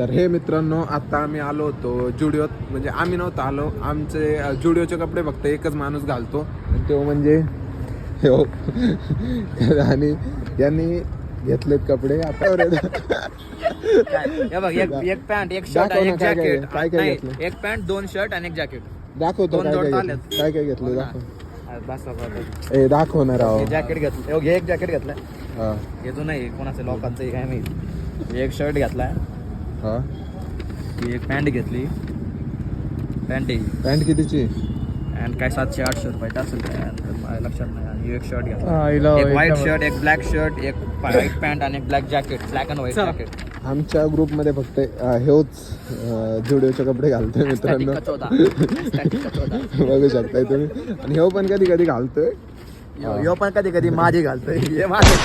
तर हे मित्रांनो आता आम्ही आलो होतो जुडिओत, म्हणजे आम्ही नव्हतो आलो, आमचे जुडिओचे कपडे फक्त एकच माणूस घालतो आणि तो म्हणजे हो आणि यांनी घेतलेत कपडे आता हे बघ, एक पॅन्ट, एक शर्ट आणि एक काय काय जॅकेट. काय काय नाही, घेतलं? एक पॅन्ट, 2 शर्ट आणि एक जॅकेट. दाखवतो दोन काय जोड काय चालेल. घेतलं, काय काय घेतलं दाखव. बस ए दाखवणार आहो. जॅकेट घेतलं, घे एक जॅकेट घेतलाय. हा घेतो नाही कोणाचं लोकांचं काय माहिती. एक शर्ट घेतलाय, हा एक पॅन्ट घेतली. पॅन्ट कितीची? आणि काय 700-800 रुपये असेल काय मला लक्षात नाही. आणि एक शर्ट घेतला, आईला एक व्हाईट शर्ट, एक ब्लॅक शर्ट, एक व्हाईट पॅन्ट आणि एक black jacket, black and white jacket. आमच्या ग्रुपमध्ये फक्त हेच जुडिओचे कपडे घालतोय मित्रांनो. बघू शकताय तुम्ही. आणि हे पण कधी कधी घालतोय. यो पण कधी कधी माझी घालतोय. हे माझं